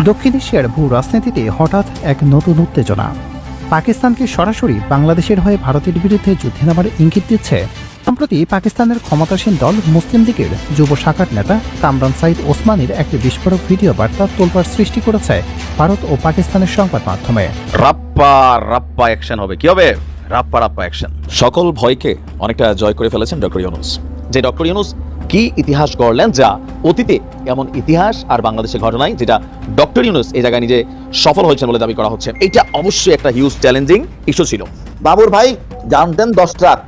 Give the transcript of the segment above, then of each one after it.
দক্ষিণ এশিয়ার ভূ রাজনীতিতে হঠাৎ এক নতুন উত্তেজনা। পাকিস্তানকে সরাসরি বাংলাদেশের হয়ে ভারতের বিরুদ্ধে যুদ্ধে নামার ইঙ্গিত দিচ্ছে। সম্প্রতি পাকিস্তানের ক্ষমতাসীন দল মুসলিম লীগের যুব শাখার নেতা কামরান সাইদ ওসমানীর একটি বিস্ফোরক ভিডিও বার্তা তোলপাড় সৃষ্টি করেছে ভারত ও পাকিস্তানের সংবাদ মাধ্যমে। রাপ্পা রাপ্পা অ্যাকশন হবে। কি হবে? রাপ্পা রাপ্পা অ্যাকশন। সকল ভয়কে অনেকটা জয় করে ফেলেছেন ডক্টর ইউনূস। যে ডক্টর ইউনূস কি ইতিহাস গড়লেন, যা অতীতে এমন ইতিহাস আর বাংলাদেশের ঘটনায় যেটা ডক্টর ইউনূস এই জায়গায় নিজে সফল হয়েছেন বলে দাবি করা হচ্ছে। এটা অবশ্যই একটা হিউজ চ্যালেঞ্জিং ইস্যু ছিল। বাবুর ভাই জানতেন 10 ট্রাক,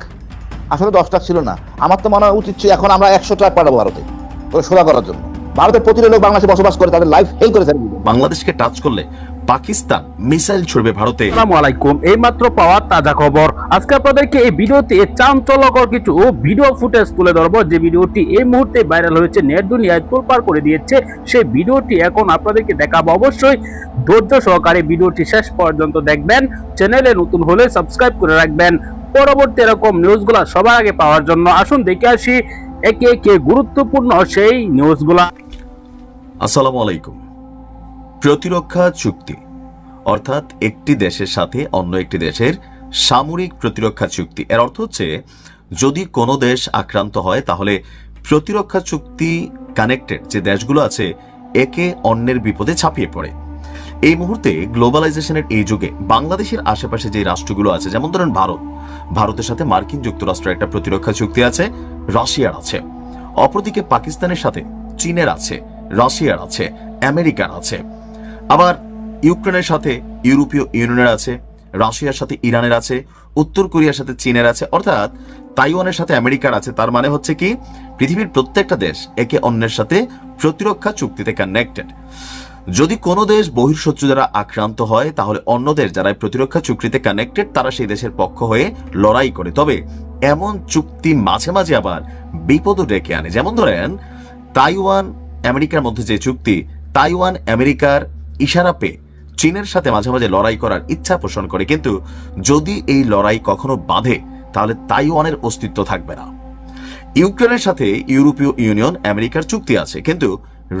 আসলে 10 ট্রাক ছিল না। আমার তো মনে হয় উচিত ছিল এখন আমরা 100 ট্রাক পাঠাবো ভারতে সোজা করার জন্য। ভারতের প্রতিটা লোক বাংলাদেশে বসবাস করে, তাদের লাইফ হেল করেছে। বাংলাদেশকে টাচ করলে পাকিস্তান মিসাইল ছুড়বে ভারতে। আসসালামু আলাইকুম, এইমাত্র পাওয়া তাজা খবর। আজকে আপনাদেরকে এই ভিডিওতে চাঞ্চল্যকর কিছু ভিডিও ফুটেজ তুলে ধরবো, যে ভিডিওটি এই মুহূর্তে ভাইরাল হয়েছে, নেট দুনিয়ায় তোলপাড় করে দিয়েছে। সেই ভিডিওটি এখন আপনাদেরকে দেখাবো। অবশ্যই ধৈর্য সহকারে ভিডিওটি শেষ পর্যন্ত দেখবেন। চ্যানেলে নতুন হলে সাবস্ক্রাইব করে রাখবেন পরবর্তী এরকম নিউজগুলা সবার আগে পাওয়ার জন্য। আসুন দেখে আসি একে একে গুরুত্বপূর্ণ সেই নিউজগুলা। আসসালামু আলাইকুম। প্রতিরক্ষা চুক্তি অর্থাৎ একটি দেশের সাথে অন্য একটি দেশের সামরিক প্রতিরক্ষা চুক্তি। এর অর্থ হচ্ছে যদি কোনো দেশ আক্রান্ত হয় তাহলে প্রতিরক্ষা চুক্তি কানেক্টেড যে দেশগুলো আছে একে অন্যের বিপদে ছাপিয়ে পড়ে। এই মুহূর্তে গ্লোবালাইজেশনের এই যুগে বাংলাদেশের আশেপাশে যে রাষ্ট্রগুলো আছে, যেমন ধরেন ভারতের সাথে মার্কিন যুক্তরাষ্ট্রের একটা প্রতিরক্ষা চুক্তি আছে, রাশিয়ার আছে। অপরদিকে পাকিস্তানের সাথে চীনের আছে, রাশিয়ার আছে, আমেরিকার আছে। আবার ইউক্রেনের সাথে ইউরোপীয় ইউনিয়নের আছে, রাশিয়ার সাথে ইরানের আছে, উত্তর কোরিয়ার সাথে চীনের আছে, অর্থাৎ তাইওয়ানের সাথে আমেরিকার আছে। তার মানে হচ্ছে কি পৃথিবীর প্রত্যেকটা দেশ একে অন্যের সাথে প্রতিরক্ষা চুক্তিতে কানেক্টেড। যদি কোনো দেশ বহির্শত্রু দ্বারা আক্রান্ত হয় তাহলে অন্য দেশ যারা প্রতিরক্ষা চুক্তিতে কানেক্টেড তারা সেই দেশের পক্ষ হয়ে লড়াই করে। তবে এমন চুক্তি মাঝে মাঝে আবার বিপদও ডেকে আনে। যেমন ধরেন তাইওয়ান আমেরিকার মধ্যে যে চুক্তি, তাইওয়ান আমেরিকার ইশারা পেয়ে চীনের সাথে মাঝে মাঝে লড়াই করার ইচ্ছা পোষণ করে, কিন্তু যদি এই লড়াই কখনো বাধে তাহলে তাইওয়ানের অস্তিত্ব থাকবে না। ইউক্রেনের সাথে ইউরোপীয় ইউনিয়ন আমেরিকার চুক্তি আছে, কিন্তু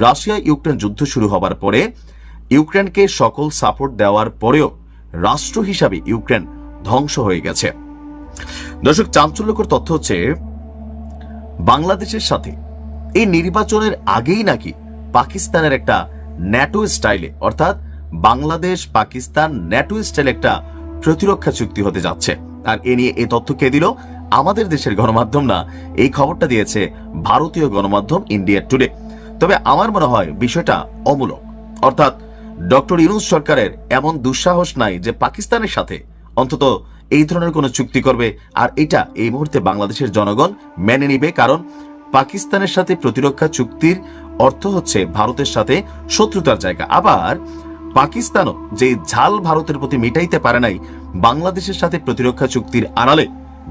রাশিয়া ইউক্রেন যুদ্ধ শুরু হবার পরে ইউক্রেনকে সকল সাপোর্ট দেওয়ার পরেও রাষ্ট্র হিসাবে ইউক্রেন ধ্বংস হয়ে গেছে। দর্শক, চাঞ্চল্যকর তথ্য হচ্ছে বাংলাদেশের সাথে এই নির্বাচনের আগেই নাকি পাকিস্তানের একটা ন্যাটো স্টাইলে, অর্থাৎ বাংলাদেশ পাকিস্তান ন্যাটো স্টাইলে একটা প্রতিরক্ষা চুক্তি হতে যাচ্ছে। আর এ নিয়ে এই তথ্য কে দিল? আমাদের দেশের গণমাধ্যম না, এই খবরটা দিয়েছে ভারতীয় গণমাধ্যম ইন্ডিয়া টুডে। তবে আমার মনে হয় বিষয়টা অমূলক, অর্থাৎ ডক্টর ইউনূস সরকারের এমন দুঃসাহস নাই যে পাকিস্তানের সাথে অন্তত এই ধরনের কোনো চুক্তি করবে। আর এটা এই মুহূর্তে বাংলাদেশের জনগণ মেনে নিবে, কারণ পাকিস্তানের সাথে প্রতিরক্ষা চুক্তির অর্থ হচ্ছে ভারতের সাথে শত্রুতার জায়গা। আবার পাকিস্তানও যে ঝাল ভারতের প্রতি মিটাইতে পারে নাই, বাংলাদেশের সাথে প্রতিরক্ষা চুক্তির আড়ালে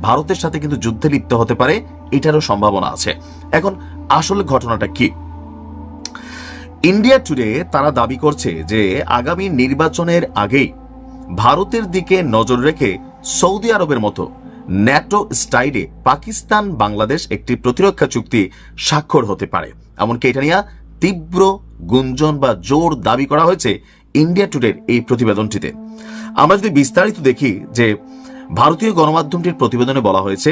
ভারতের সাথে কিন্তু যুদ্ধে লিপ্ত হতে পারে, এটারও সম্ভাবনা আছে। এখন আসলে ঘটনাটা কি? ইন্ডিয়া টুডে তারা দাবি করছে যে আগামী নির্বাচনের আগেই ভারতের দিকে নজর রেখে সৌদি আরবের মতো ন্যাটো স্টাইলে পাকিস্তান বাংলাদেশ একটি প্রতিরক্ষা চুক্তি স্বাক্ষর হতে পারে। এমনকি এটা নিয়ে তীব্র গুঞ্জন বা জোর দাবি করা হয়েছে ইন্ডিয়া টুডের এই প্রতিবেদনটিতে। আমরা যদি বিস্তারিত দেখি যে ভারতীয় গণমাধ্যমটির প্রতিবেদনে বলা হয়েছে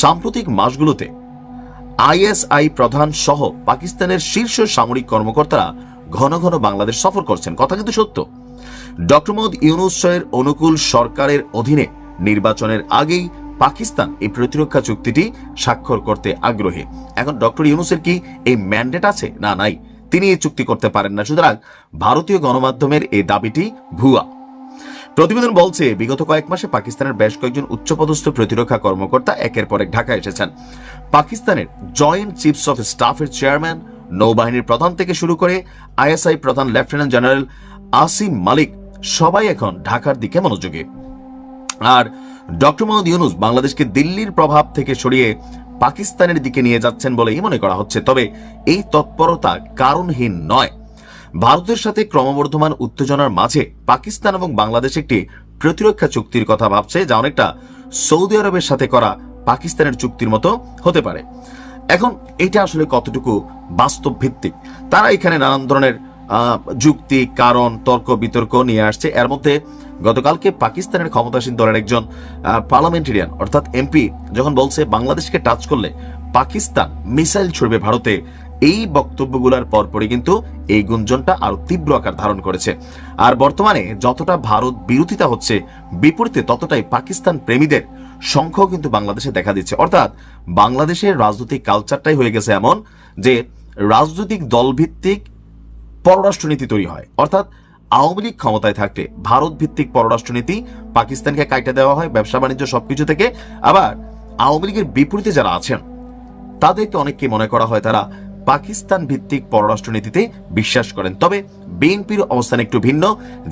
সাম্প্রতিক মাসগুলোতে আইএসআই প্রধান সহ পাকিস্তানের শীর্ষ সামরিক কর্মকর্তারা ঘন ঘন বাংলাদেশ সফর করছেন। কথা কিন্তু সত্য। ডক্টর মোহাম্মদ ইউনূসের অনুকূল সরকারের অধীনে নির্বাচনের আগেই পাকিস্তান এই প্রতিরক্ষা চুক্তিটি স্বাক্ষর করতে আগ্রহী। এখন ডক্টর ইউনূসের কি এই ম্যান্ডেট আছে? না, নাই। তিনি এই চুক্তি করতে পারেন না। সুতরাং ভারতীয় গণমাধ্যমের এই দাবিটি ভুয়া। প্রতিবেদন বলছে বিগত কয়েক মাসে পাকিস্তানের বেশ কয়েকজন উচ্চপদস্থ প্রতিরক্ষা কর্মকর্তা একের পর এক ঢাকায় এসেছেন। পাকিস্তানের জয়েন্ট চিফস অফ স্টাফের চেয়ারম্যান, নৌবাহিনীর প্রধান থেকে শুরু করে আইএসআই প্রধান লেফটেন্যান্ট জেনারেল আসিম মালিক সবাই এখন ঢাকার দিকে মনোযোগী। আর ডক্টর মোহাম্মদ ইউনূস বাংলাদেশকে দিল্লির প্রভাব থেকে সরিয়ে পাকিস্তানের দিকে নিয়ে যাচ্ছেন বলেই মনে করা হচ্ছে। তবে এই তৎপরতা কারণহীন নয়। ভারতের সাথে ক্রমবর্ধমান উত্তেজনার মাঝে পাকিস্তান এবং বাংলাদেশ একটি প্রতিরক্ষা চুক্তির কথা ভাবছে, যা অনেকটা সৌদি আরবের সাথে করা পাকিস্তানের চুক্তির মতো হতে পারে। এখন এটা আসলে কতটুকু বাস্তব ভিত্তিক, তারা এখানে নানান ধরনের যুক্তি, কারণ, তর্ক বিতর্ক নিয়ে আসছে। এর মধ্যে গতকালকে পাকিস্তানের ক্ষমতাসীন দলের একজন পার্লামেন্টেরিয়ান অর্থাৎ এমপি যখন বলছে বাংলাদেশকে টাচ করলে পাকিস্তান মিসাইল ছুড়বে ভারতে, এই বক্তব্যগুলোর পরপরই কিন্তু এই গুঞ্জনটা আরো তীব্র আকার ধারণ করেছে। আর বর্তমানে যতটা ভারত বিরোধিতা হচ্ছে, বিপরীতে ততটাই পাকিস্তান প্রেমীদের সংখ্যাও কিন্তু বাংলাদেশে দেখা দিচ্ছে। অর্থাৎ বাংলাদেশের রাজনৈতিক কালচারটাই হয়ে গেছে এমন যে রাজনৈতিক দলভিত্তিক পররাষ্ট্রনীতি তৈরি হয়। অর্থাৎ আওয়ামী লীগ ক্ষমতায় থাকতে ভারত ভিত্তিক পররাষ্ট্রনীতি পাকিস্তানকে কাইটা দেওয়া হয়, ব্যবসা বাণিজ্য সবকিছু থেকে। আবার আওয়ামী লীগের বিপরীতে যারা আছেন তাদেরকে অনেককে মনে করা হয় তারা পাকিস্তান ভিত্তিক পররাষ্ট্রনীতিতে বিশ্বাস করেন। তবে বিএনপির অবস্থান একটু ভিন্ন।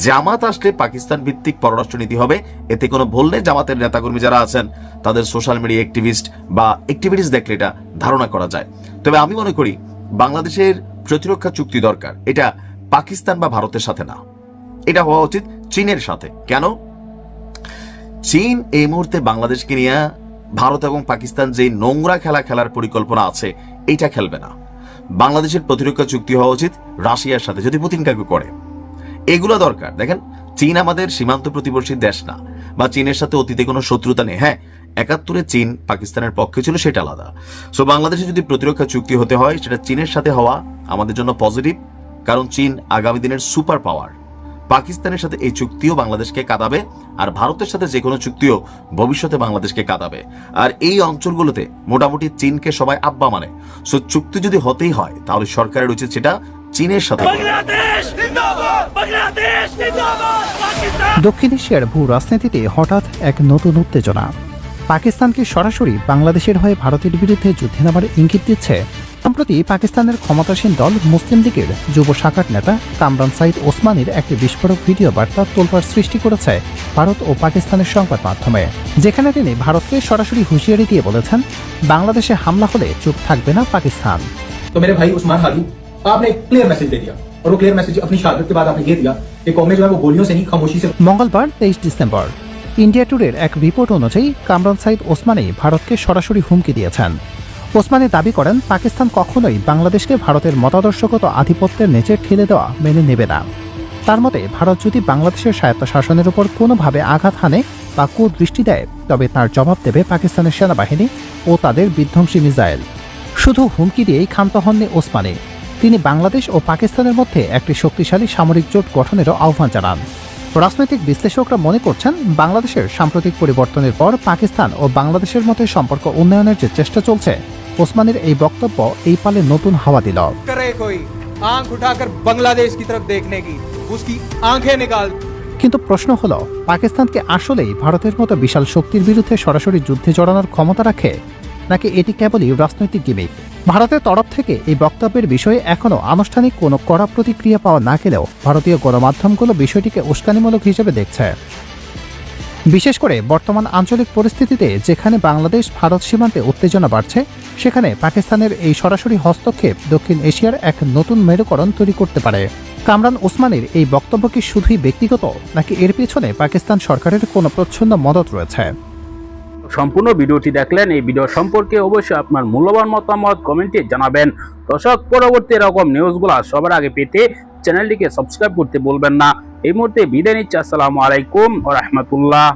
জামাত আসলে পাকিস্তান ভিত্তিক পররাষ্ট্রনীতি হবে, এতে কোনো ভুল নেই। জামাতের নেতাকর্মী যারা আছেন তাদের সোশ্যাল মিডিয়া অ্যাক্টিভিটিস দেখলে এটা ধারণা করা যায়। তবে আমি মনে করি বাংলাদেশের প্রতিরক্ষা চুক্তি দরকার, এটা পাকিস্তান বা ভারতের সাথে না, এটা হওয়া উচিত চীনের সাথে। কেন? চীন এই মুহূর্তে বাংলাদেশকে নিয়ে ভারত এবং পাকিস্তান যে নোংরা খেলা খেলার পরিকল্পনা আছে এইটা খেলবে না। বাংলাদেশের প্রতিরক্ষা চুক্তি হওয়া উচিত রাশিয়ার সাথে, যদি পুতিন কাকু করে। এগুলো দরকার। দেখেন, চীন আমাদের সীমান্ত প্রতিবেশী দেশ না, বা চীনের সাথে অতীতে কোনো শত্রুতা নেই। হ্যাঁ, ৭১-এ চীন পাকিস্তানের পক্ষে ছিল, সেটা আলাদা। সো বাংলাদেশে যদি প্রতিরক্ষা চুক্তি হতে হয় সেটা চীনের সাথে হওয়া আমাদের জন্য পজিটিভ, কারণ চীন আগামী দিনের সুপার পাওয়ার। পাকিস্তানের সাথে এই চুক্তিও বাংলাদেশকে কাঁদাবে, আর ভারতের সাথে যে কোনো চুক্তিও ভবিষ্যতে বাংলাদেশকে কাঁদাবে। আর এই অঞ্চলগুলোতে মোটামুটি চীনকে সবাই আব্বা মানে। সো চুক্তি যদি হতেই হয় তাহলে সরকারের উচিত সেটা চীনের সাথে। দক্ষিণ এশিয়ার ভূ রাজনীতিতে হঠাৎ এক নতুন উত্তেজনা। পাকিস্তানকে সরাসরি বাংলাদেশের হয়ে ভারতের বিরুদ্ধে যুদ্ধে নামার ইঙ্গিত দিচ্ছে। সম্প্রতি পাকিস্তানের ক্ষমতাসীন দল মুসলিম লীগের যুব শাখার নেতা কামরান সাইদ ওসমানীর একটি বিস্ফোরক ভিডিও বার্তা তোলপাড় সৃষ্টি করেছে ভারত ও পাকিস্তানের সংবাদ মাধ্যমে, যেখানে তিনি ভারতকে সরাসরি হুঁশিয়ারি দিয়ে বলেছেন বাংলাদেশে হামলা হলে চুপ থাকবে না পাকিস্তান। तो मेरे भाई उस्मान हादी, आपने एक क्लियर मैसेज दे दिया और वो क्लियर मैसेज अपनी शहादत के बाद आपने ये दिया कि कौमें जो है वो गोलियों से नहीं खामोशी से। মঙ্গলবার 23 ডিসেম্বর ইন্ডিয়া টুডের এক রিপোর্ট অনুযায়ী কামরান সাইদ ওসমানী ভারতকে সরাসরি হুমকি দিয়েছেন। ওসমানী দাবি করেন পাকিস্তান কখনোই বাংলাদেশকে ভারতের মতাদর্শগত আধিপত্যের নিচে ঠেলে দেওয়া মেনে নেবে না। তার মতে ভারত যদি বাংলাদেশের স্বায়ত্তশাসনের উপর কোনোভাবে আঘাত হানে বা কুদৃষ্টি দেয় তবে তার জবাব দেবে পাকিস্তানের সেনাবাহিনী ও তাদের বিধ্বংসী মিসাইল। শুধু হুমকি দিয়েই ক্ষান্ত হননি ওসমানী, তিনি বাংলাদেশ ও পাকিস্তানের মধ্যে একটি শক্তিশালী সামরিক জোট গঠনেরও আহ্বান জানান। রাজনৈতিক বিশ্লেষকরা মনে করছেন বাংলাদেশের সাম্প্রতিক পরিবর্তনের পর পাকিস্তান ও বাংলাদেশের মধ্যে সম্পর্ক উন্নয়নের যে চেষ্টা চলছে, ওসমানীর এই বক্তব্য এই পালে নতুন হাওয়া দিল। কিন্তু প্রশ্ন হলো, পাকিস্তানকে আসলেই ভারতের মতো বিশাল শক্তির বিরুদ্ধে সরাসরি যুদ্ধে জড়ানোর ক্ষমতা রাখে, নাকি এটি কেবলই রাজনৈতিক গিমিক? ভারতের তরফ থেকে এই বক্তব্যের বিষয়ে এখনও আনুষ্ঠানিক কোনো কড়া প্রতিক্রিয়া পাওয়া না গেলেও ভারতীয় গণমাধ্যমগুলো বিষয়টিকে উস্কানিমূলক হিসেবে দেখছে। বিশেষ করে বর্তমান আঞ্চলিক পরিস্থিতিতে যেখানে বাংলাদেশ ভারত সীমান্তে উত্তেজনা বাড়ছে, সেখানে পাকিস্তানের এই সরাসরি হস্তক্ষেপ দক্ষিণ এশিয়ার এক নতুন মেরুকরণ তৈরি করতে পারে। কামরান ওসমানীর এই বক্তব্য কি শুধুই ব্যক্তিগত, নাকি এর পেছনে পাকিস্তান সরকারের কোনো প্রচ্ছন্ন মদত রয়েছে? সম্পূর্ণ ভিডিওটি দেখলেন। এই ভিডিও সম্পর্কে অবশ্যই আপনার মূল্যবান মতামত কমেন্টে জানাবেন। দর্শক, পরবর্তী এরকম নিউজগুলো সবার আগে পেতে চ্যানেলটিকে সাবস্ক্রাইব করতে বলবেন না। এই মুহূর্তে বিদায় নিচ্ছি। আসসালামু আলাইকুম ওয়া রাহমাতুল্লাহ।